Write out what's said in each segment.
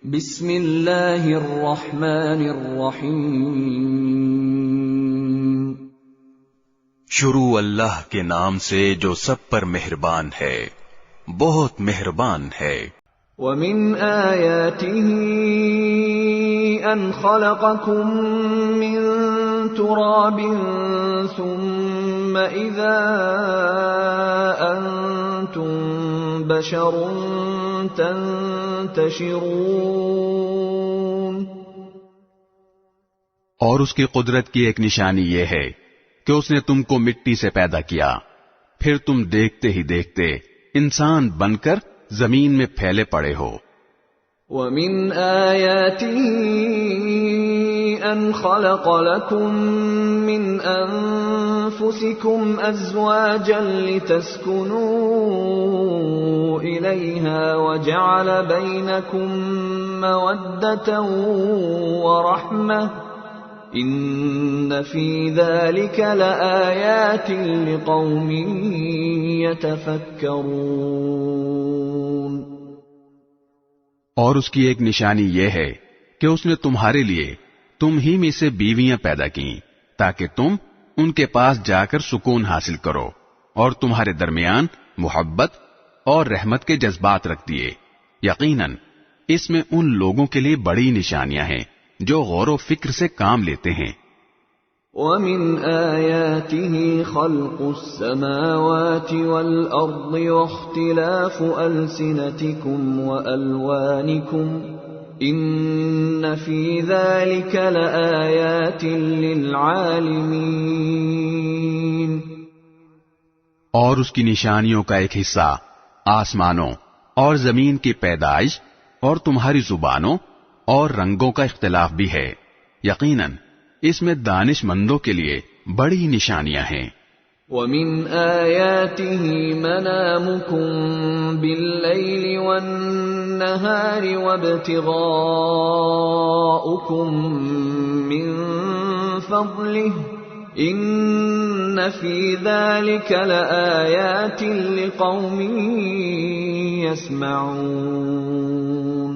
بسم اللہ الرحمن الرحیم۔ شروع اللہ کے نام سے جو سب پر مہربان ہے، بہت مہربان ہے۔ وَمِنْ آيَاتِهِ أَنْ خَلَقَكُم مِّن تُرَابٍ ثُمَّ إِذَا أَنْتُمْ بَشَرٌ تَنْتَشِرُونَ۔ اور اس کی قدرت کی ایک نشانی یہ ہے کہ اس نے تم کو مٹی سے پیدا کیا، پھر تم دیکھتے ہی دیکھتے انسان بن کر زمین میں پھیلے پڑے ہو۔ وَمِنْ آيَاتِهِ أَنْ خَلَقَ لَكُم مِّنْ أَنفُسِكُمْ أَزْوَاجًا لِتَسْكُنُوا إِلَيْهَا وَجَعَلَ بَيْنَكُم مَّوَدَّةً وَرَحْمَةً إِنَّ فِي ذَلِكَ لَآيَاتٍ لِقَوْمٍ يَتَفَكَّرُونَ۔ اور اس کی ایک نشانی یہ ہے کہ اس نے تمہارے لیے تم ہی میں سے بیویاں پیدا کی تاکہ تم ان کے پاس جا کر سکون حاصل کرو، اور تمہارے درمیان محبت اور رحمت کے جذبات رکھ دیے۔ یقیناً اس میں ان لوگوں کے لیے بڑی نشانیاں ہیں جو غور و فکر سے کام لیتے ہیں۔ وَمِنْ آيَاتِهِ خَلْقُ السَّمَاوَاتِ وَالْأَرْضِ وَاخْتِلَافُ أَلْسِنَتِكُمْ وَأَلْوَانِكُمْ إِنَّ فِي ذَلِكَ لَآيَاتٍ لِلْعَالِمِينَ۔ اور اس کی نشانیوں کا ایک حصہ آسمانوں اور زمین کی پیدائش اور تمہاری زبانوں اور رنگوں کا اختلاف بھی ہے۔ یقیناً اس میں دانش مندوں کے لیے بڑی نشانیاں ہیں۔ وَمِنْ آيَاتِهِ مَنَامُكُمْ بِاللَّيْلِ وَالنَّهَارِ وَابْتِغَاؤُكُمْ مِنْ فَضْلِهِ إِنَّ فِي ذَلِكَ لَآيَاتٍ لِقَوْمٍ يَسْمَعُونَ۔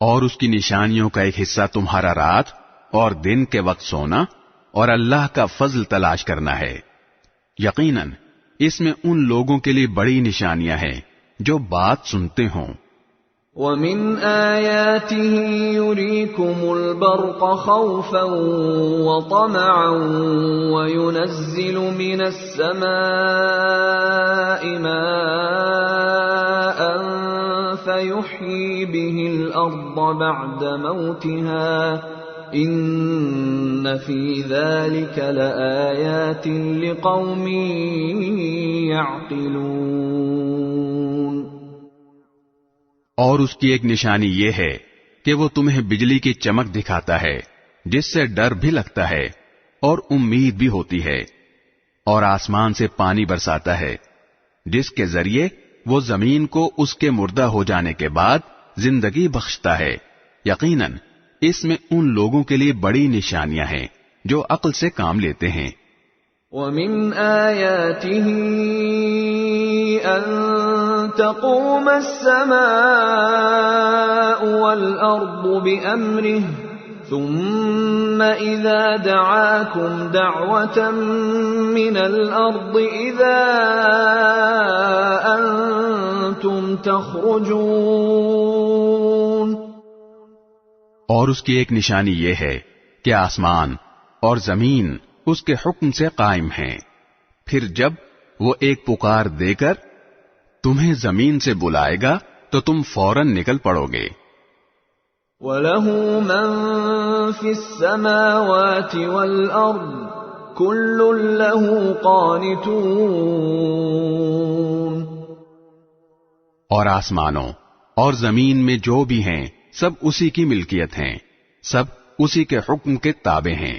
اور اس کی نشانیوں کا ایک حصہ تمہارا رات اور دن کے وقت سونا اور اللہ کا فضل تلاش کرنا ہے۔ یقیناً اس میں ان لوگوں کے لیے بڑی نشانیاں ہیں جو بات سنتے ہوں۔ وَمِنْ آيَاتِهِ يُرِيكُمُ الْبَرْقَ خَوْفًا وَطَمَعًا وَيُنَزِّلُ مِنَ السَّمَاءِ مَاءً فَيُحْيِي بِهِ الْأَرْضَ بَعْدَ مَوْتِهَا إِنَّ فِي ذَلِكَ لَآيَاتٍ لِقَوْمٍ يَعْقِلُونَ۔ اور اس کی ایک نشانی یہ ہے کہ وہ تمہیں بجلی کی چمک دکھاتا ہے جس سے ڈر بھی لگتا ہے اور امید بھی ہوتی ہے، اور آسمان سے پانی برساتا ہے جس کے ذریعے وہ زمین کو اس کے مردہ ہو جانے کے بعد زندگی بخشتا ہے۔ یقیناً اس میں ان لوگوں کے لیے بڑی نشانیاں ہیں جو عقل سے کام لیتے ہیں۔ وَمِنْ آيَاتِهِ أَن تَقُومَ السَّمَاءُ وَالْأَرْضُ بِأَمْرِهِ ثُمَّ إِذَا دَعَاكُمْ دَعْوَةً مِّنَ الْأَرْضِ إِذَا أَنْتُمْ تَخْرُجُونَ۔ اور اس کی ایک نشانی یہ ہے کہ آسمان اور زمین اس کے حکم سے قائم ہیں، پھر جب وہ ایک پکار دے کر تمہیں زمین سے بلائے گا تو تم فوراً نکل پڑو گے۔ وَلَهُ مَن فِي السَّمَاوَاتِ وَالْأَرْضِ كُلٌّ لَّهُ قَانِتُونَ۔ اور آسمانوں اور زمین میں جو بھی ہیں سب اسی کی ملکیت ہیں، سب اسی کے حکم کے تابع ہیں۔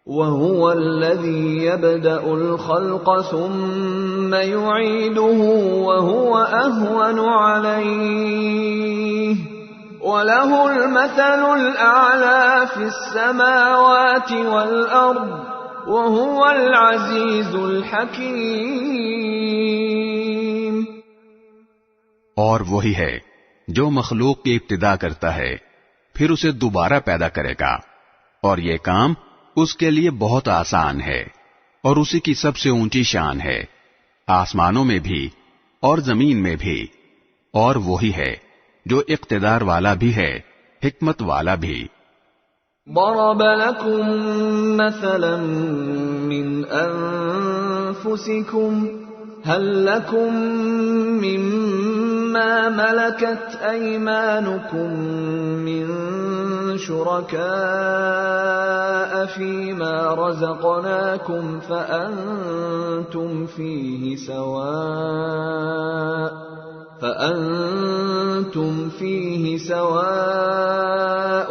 وَهُوَ الَّذِي يَبْدَأُ الْخَلْقَ ثُمَّ يُعِيدُهُ وَهُوَ أَهْوَنُ عَلَيْهِ وَلَهُ الْمَثَلُ الْأَعْلَى فِي السَّمَاوَاتِ وَالْأَرْضِ وَهُوَ الْعَزِيزُ الْحَكِيمُ۔ اور وہی ہے جو مخلوق کی ابتدا کرتا ہے پھر اسے دوبارہ پیدا کرے گا، اور یہ کام اس کے لیے بہت آسان ہے، اور اسی کی سب سے اونچی شان ہے، آسمانوں میں بھی اور زمین میں بھی، اور وہی ہے جو اقتدار والا بھی ہے، حکمت والا بھی۔ ضرب لكم مثلا من أنفسكم هل لكم مما ملكت أيمانكم من شركاء فيما رزقناكم فأنتم فيه سواء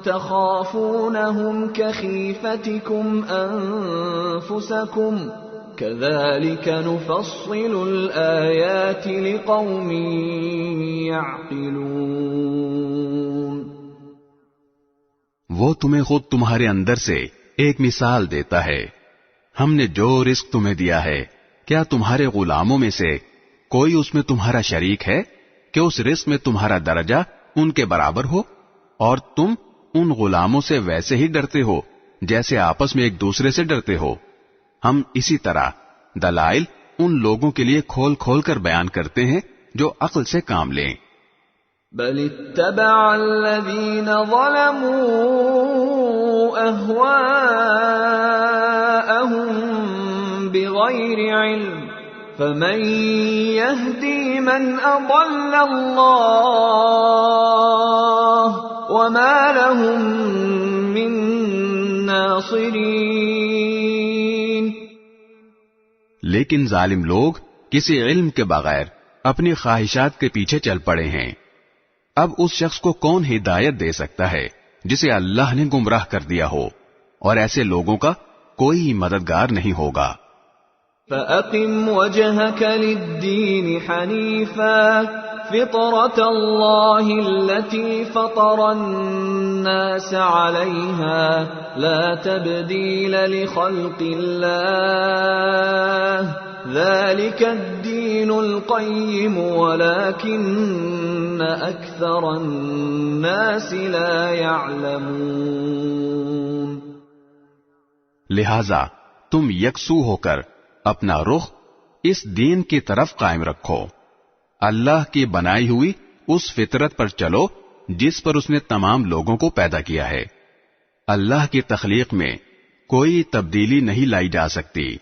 تخافونهم كخيفتكم أنفسكم كذلك نفصل الآيات لقوم يعقلون۔ وہ تمہیں خود تمہارے اندر سے ایک مثال دیتا ہے۔ ہم نے جو رزق تمہیں دیا ہے، کیا تمہارے غلاموں میں سے کوئی اس میں تمہارا شریک ہے کہ اس رزق میں تمہارا درجہ ان کے برابر ہو، اور تم ان غلاموں سے ویسے ہی ڈرتے ہو جیسے آپس میں ایک دوسرے سے ڈرتے ہو۔ ہم اسی طرح دلائل ان لوگوں کے لیے کھول کھول کر بیان کرتے ہیں جو عقل سے کام لیں۔ بل اتبع الذين ظلموا أهواءهم بغير علم فمن يهدي من أضل الله وما لهم من ناصرين۔ لیکن ظالم لوگ کسی علم کے بغیر اپنی خواہشات کے پیچھے چل پڑے ہیں۔ اب اس شخص کو کون ہدایت دے سکتا ہے جسے اللہ نے گمراہ کر دیا ہو، اور ایسے لوگوں کا کوئی مددگار نہیں ہوگا۔ فَأَقِمْ وَجْهَكَ لِلدِّينِ حَنِيفًا فِطْرَةَ اللَّهِ الَّتِي فَطَرَ النَّاسَ عَلَيْهَا لَا تَبْدِيلَ لِخَلْقِ اللَّهِ ذَلِكَ الدِّينُ الْقَيِّمُ وَلَكِنَّ أَكْثَرَ النَّاسِ لَا يَعْلَمُونَ۔ لہذا تم یکسو ہو کر اپنا رخ اس دین کی طرف قائم رکھو، اللہ کی بنائی ہوئی اس فطرت پر چلو جس پر اس نے تمام لوگوں کو پیدا کیا ہے۔ اللہ کی تخلیق میں کوئی تبدیلی نہیں لائی جا سکتی،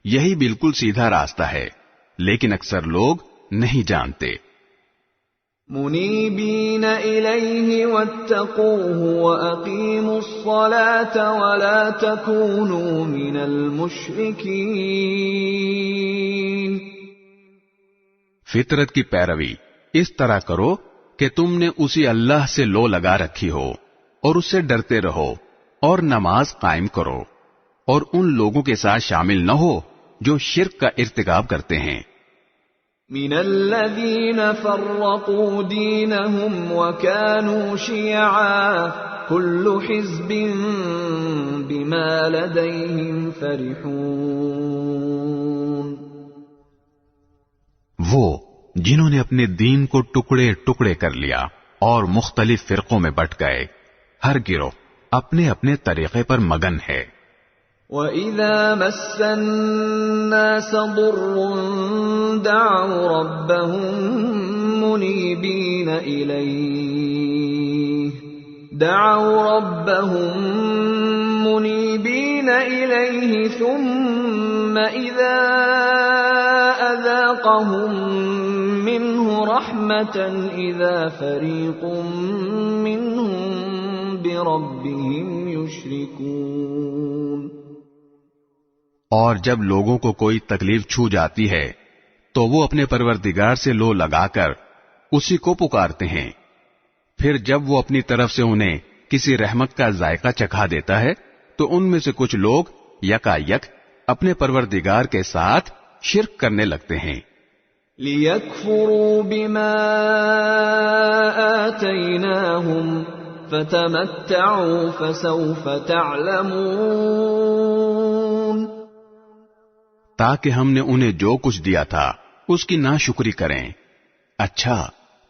یہی بالکل سیدھا راستہ ہے، لیکن اکثر لوگ نہیں جانتے۔ منیبین الیہ واتقوہ واقیموا الصلاة ولا تکونوا من المشرکین۔ فطرت کی پیروی اس طرح کرو کہ تم نے اسی اللہ سے لو لگا رکھی ہو، اور اس سے ڈرتے رہو، اور نماز قائم کرو، اور ان لوگوں کے ساتھ شامل نہ ہو جو شرک کا ارتکاب کرتے ہیں۔ من الذین فرقوا دینہم وکانوا شیعا کل حزب بما لدیہم فرحون۔ وہ جنہوں نے اپنے دین کو ٹکڑے ٹکڑے کر لیا اور مختلف فرقوں میں بٹ گئے، ہر گروہ اپنے اپنے طریقے پر مگن ہے۔ وَإِذَا مَسَّ النَّاسَ ضُرٌّ دَعَوْا رَبَّهُم مُنِيبِينَ إِلَيْهِ ثُمَّ إِذَا أَذَاقَهُم مِّنْهُ رَحْمَةً إِذَا فَرِيقٌ مِّنْهُم بِرَبِّهِمْ يُشْرِكُونَ۔ اور جب لوگوں کو کوئی تکلیف چھو جاتی ہے تو وہ اپنے پروردگار سے لو لگا کر اسی کو پکارتے ہیں، پھر جب وہ اپنی طرف سے انہیں کسی رحمت کا ذائقہ چکھا دیتا ہے تو ان میں سے کچھ لوگ یکا یک اپنے پروردگار کے ساتھ شرک کرنے لگتے ہیں۔ لِيَكْفُرُوا بِمَا آتَيْنَاهُمْ فَتَمَتَّعُوا فَسَوْفَ تَعْلَمُونَ۔ تاکہ ہم نے انہیں جو کچھ دیا تھا اس کی ناشکری کریں۔ اچھا،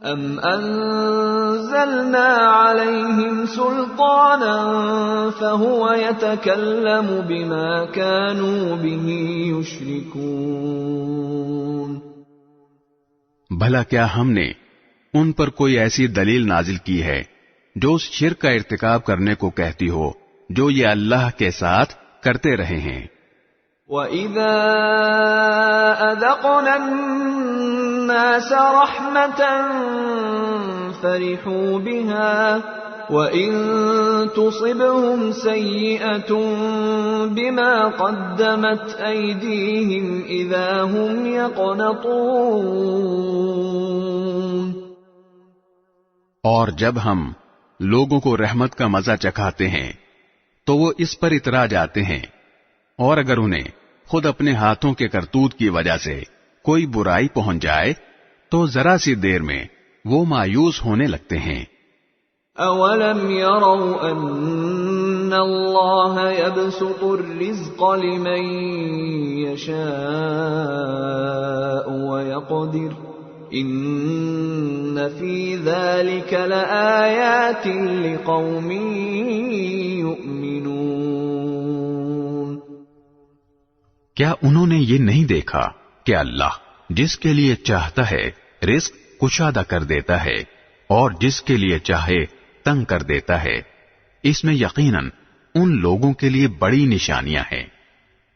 أَمْ أَنزَلْنَا عَلَيْهِمْ سُلْطَانًا فَهُوَ يَتَكَلَّمُ بِمَا كَانُوا بِهِ يُشْرِكُونَ بھلا کیا ہم نے ان پر کوئی ایسی دلیل نازل کی ہے جو اس شرک کا ارتکاب کرنے کو کہتی ہو جو یہ اللہ کے ساتھ کرتے رہے ہیں۔ وَإِذَا أَذَقْنَا النَّاسَ رَحْمَةً فَرِحُوا بِهَا وَإِن تُصِبْهُمْ سَيِّئَةٌ بِمَا قَدَّمَتْ أَيْدِيهِمْ إِذَا هُمْ يَقْنَطُونَ اور جب ہم لوگوں کو رحمت کا مزہ چکھاتے ہیں تو وہ اس پر اترا جاتے ہیں، اور اگر انہیں خود اپنے ہاتھوں کے کرتوت کی وجہ سے کوئی برائی پہنچ جائے تو ذرا سی دیر میں وہ مایوس ہونے لگتے ہیں۔ أَوَلَمْ يَرَوْا أَنَّ اللَّهَ يَبْسُطُ الرِّزْقَ لِمَن يَشَاءُ وَيَقْدِرُ إِنَّ فِي ذَلِكَ لَآيَاتٍ لِقَوْمٍ يُؤْمِنُونَ کیا انہوں نے یہ نہیں دیکھا کہ اللہ جس کے لیے چاہتا ہے رزق کشادہ کر دیتا ہے اور جس کے لیے چاہے تنگ کر دیتا ہے؟ اس میں یقیناً ان لوگوں کے لیے بڑی نشانیاں ہیں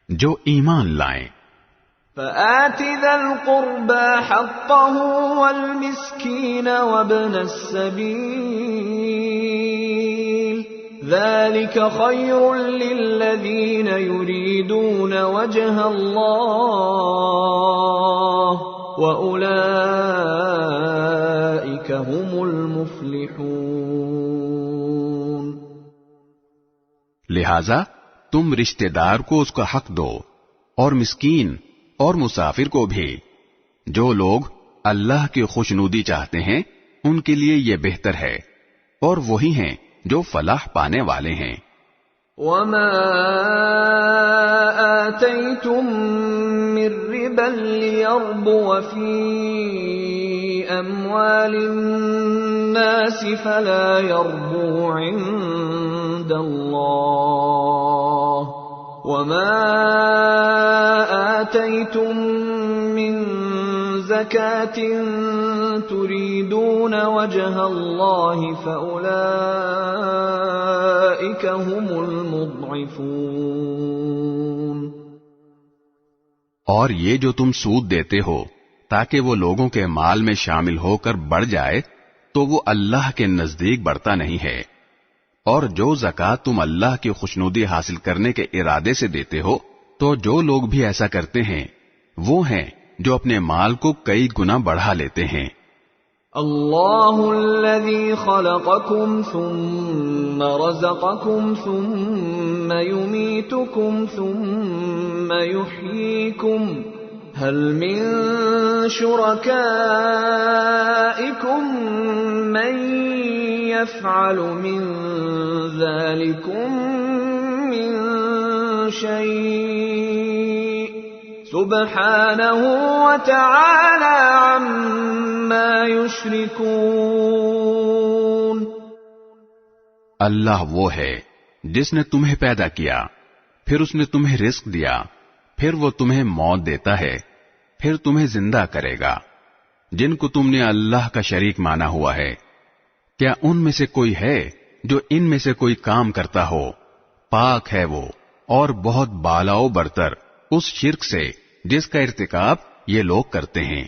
جو ایمان لائیں۔ فآت ذا القربى حقه والمسكين وابن السبيل ذلك خير للذين يريدون وجه الله وأولئك هم المفلحون۔ لہذا تم رشتہ دار کو اس کا حق دو اور مسکین اور مسافر کو بھی۔ جو لوگ اللہ کی خوشنودی چاہتے ہیں ان کے لیے یہ بہتر ہے، اور وہی ہیں جو فلاح پانے والے ہیں۔ وَمَا آتَيْتُم مِّن رِّبًا لِّيَرْبُوَ فِي أَمْوَالِ النَّاسِ فَلَا يَرْبُو عِندَ اللَّهِ وَمَا آتَيْتُم مِّن زَكَاةٍ تُرِيدُونَ وَجْهَ اللَّهِ فَأُولَئِكَ هُمُ الْمُضْعِفُونَ۔ اور یہ جو تم سود دیتے ہو تاکہ وہ لوگوں کے مال میں شامل ہو کر بڑھ جائے تو وہ اللہ کے نزدیک بڑھتا نہیں ہے، اور جو زکوٰۃ تم اللہ کی خوشنودی حاصل کرنے کے ارادے سے دیتے ہو تو جو لوگ بھی ایسا کرتے ہیں وہ ہیں جو اپنے مال کو کئی گنا بڑھا لیتے ہیں۔ اللہ الذی خلقکم ثم رزقکم ثم یمیتکم ثم یحییکم هل من شرکائکم من يفعل من ذلكم من شيء سبحانه وتعالى عما يشركون۔ اللہ وہ ہے جس نے تمہیں پیدا کیا، پھر اس نے تمہیں رزق دیا، پھر وہ تمہیں موت دیتا ہے، پھر تمہیں زندہ کرے گا۔ جن کو تم نے اللہ کا شریک مانا ہوا ہے، کیا ان میں سے کوئی ہے جو ان میں سے کوئی کام کرتا ہو؟ پاک ہے وہ اور بہت بالا و برتر اس شرک سے جس کا ارتکاب یہ لوگ کرتے ہیں۔